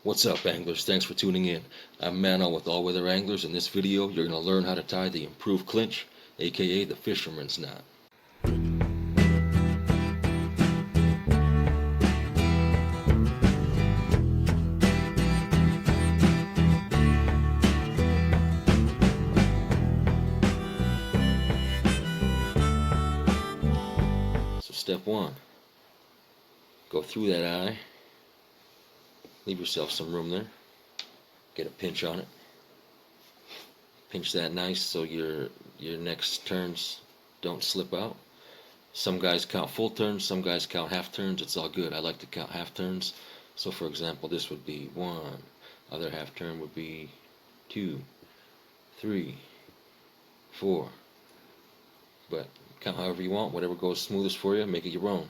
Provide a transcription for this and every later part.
What's up, anglers? Thanks for tuning in. I'm Mano with All Weather Anglers. In this video, you're going to learn how to tie the improved clinch, aka the Fisherman's knot. So step one, go through that eye, leave yourself some room there, get a pinch on it. Pinch that nice so your next turns don't slip out. Some guys count full turns, some guys count half turns. It's all good. I like to count half turns. So for example, this would be 1, other half turn would be 2, 3, 4. But count however you want, whatever goes smoothest for you, make it your own.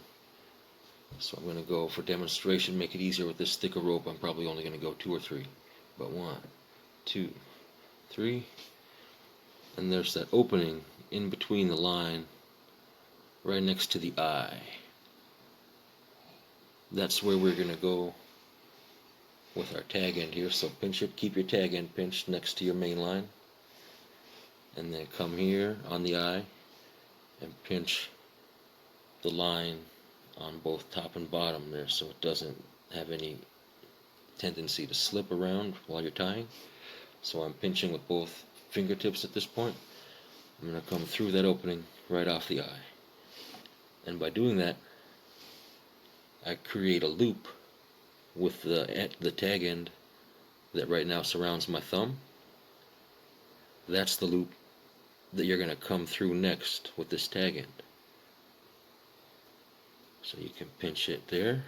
So I'm going to go for demonstration, make it easier with this thicker rope. I'm probably only going to go 2 or 3. But 1, 2, 3. And there's that opening in between the line right next to the eye. That's where we're going to go with our tag end here. So pinch it, keep your tag end pinched next to your main line. And then come here on the eye and pinch the line on both top and bottom there so it doesn't have any tendency to slip around while you're tying. So I'm pinching with both fingertips at this point. I'm going to come through that opening right off the eye. And by doing that, I create a loop with the tag end that right now surrounds my thumb. That's the loop that you're going to come through next with this tag end. So you can pinch it there.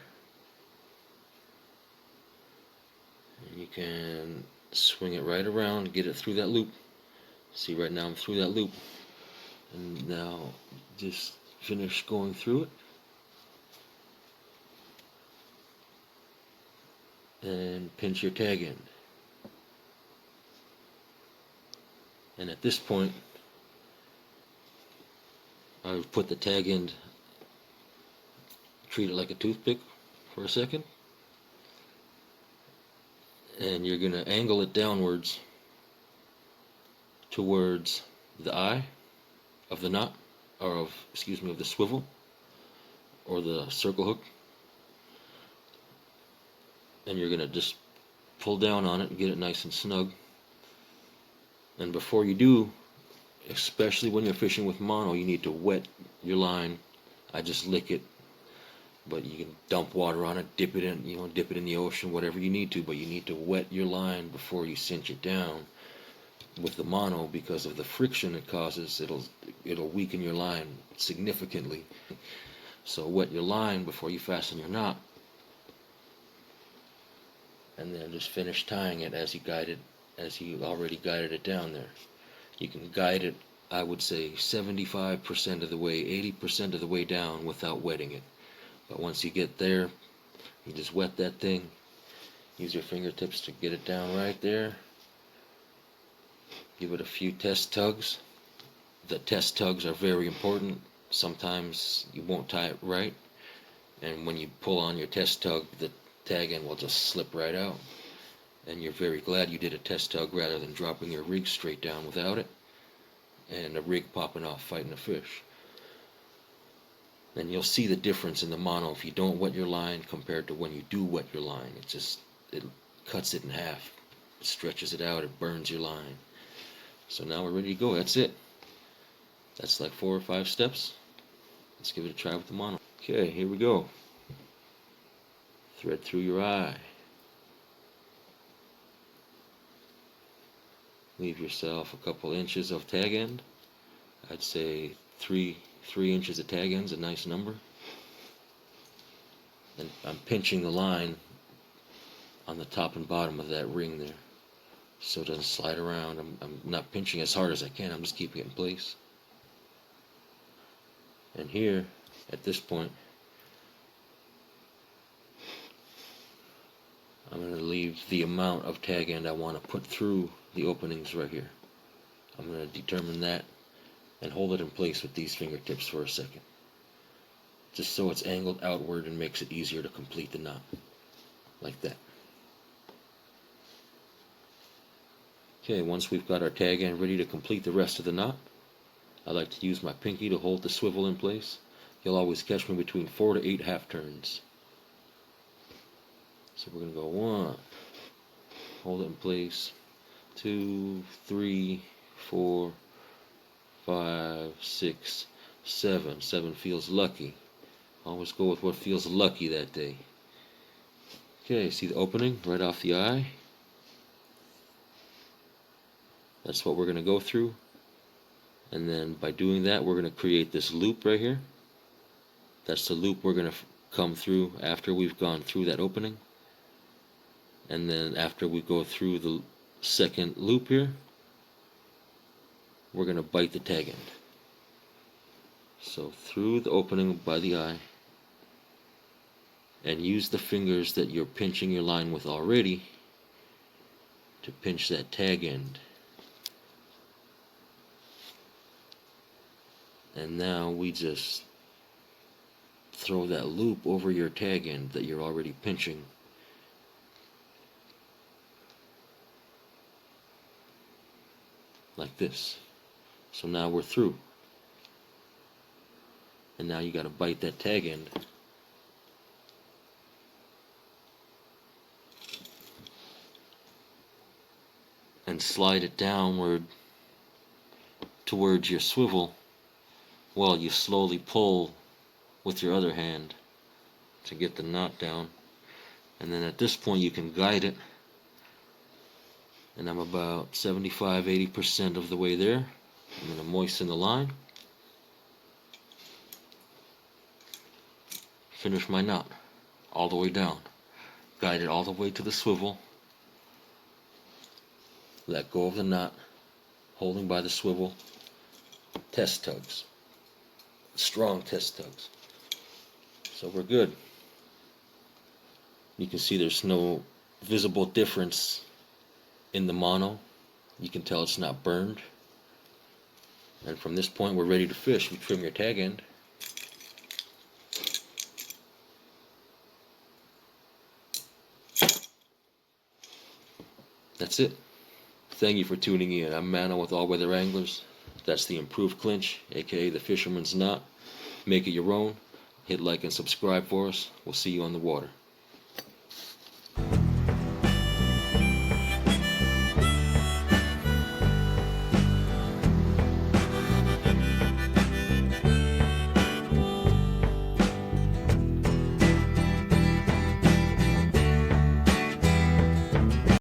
And you can swing it right around, get it through that loop. See, right now I'm through that loop. And now just finish going through it. And pinch your tag end. And at this point, I've put the tag end, treat it like a toothpick for a second. And you're going to angle it downwards towards the eye of the knot, or of the swivel, or the circle hook. And you're going to just pull down on it and get it nice and snug. And before you do, especially when you're fishing with mono, you need to wet your line. I just lick it, but you can dump water on it, dip it in the ocean, whatever you need to, but you need to wet your line before you cinch it down with the mono, because of the friction it causes. It'll weaken your line significantly. So wet your line before you fasten your knot, and then just finish tying it as you already guided it down there. You can guide it, I would say, 75% of the way, 80% of the way down without wetting it. But once you get there, you just wet that thing. Use your fingertips to get it down right there. Give it a few test tugs. The test tugs are very important. Sometimes you won't tie it right, and when you pull on your test tug, the tag end will just slip right out. And you're very glad you did a test tug rather than dropping your rig straight down without it, and a rig popping off fighting a fish. And you'll see the difference in the mono if you don't wet your line compared to when you do wet your line. It cuts it in half, it stretches it out, it burns your line. So now we're ready to go. That's it. That's like 4 or 5 steps. Let's give it a try with the mono. Okay, here we go. Thread through your eye. Leave yourself a couple inches of tag end. I'd say 3 inches of tag end's a nice number. And I'm pinching the line on the top and bottom of that ring there, so it doesn't slide around. I'm not pinching as hard as I can. I'm just keeping it in place. And here, at this point, I'm going to leave the amount of tag end I want to put through the openings right here. I'm going to determine that and hold it in place with these fingertips for a second, just so it's angled outward and makes it easier to complete the knot, like that. Okay, once we've got our tag end ready to complete the rest of the knot, I like to use my pinky to hold the swivel in place. You'll always catch me between 4 to 8 half turns. So we're going to go 1, hold it in place, 2, 3, 4, 5, 6, 7. 7 feels lucky. Always go with what feels lucky that day. Okay, see the opening right off the eye? That's what we're going to go through. And then by doing that, we're going to create this loop right here. That's the loop we're going to come through after we've gone through that opening. And then after we go through the second loop here, we're going to bite the tag end. So through the opening by the eye, and use the fingers that you're pinching your line with already to pinch that tag end. And now we just throw that loop over your tag end that you're already pinching. Like this. So now we're through. And now you got to bite that tag end. And slide it downward towards your swivel while you slowly pull with your other hand to get the knot down. And then at this point you can guide it. And I'm about 75-80% of the way there. I'm going to moisten the line. Finish my knot all the way down. Guide it all the way to the swivel. Let go of the knot, holding by the swivel. Test tugs. Strong test tugs. So we're good. You can see there's no visible difference in the Mano. You can tell it's not burned. And from this point we're ready to fish. You trim your tag end. That's it. Thank you for tuning in. I'm Mano with All Weather Anglers. That's the improved clinch, aka the Fisherman's knot. Make it your own. Hit like and subscribe for us. We'll see you on the water.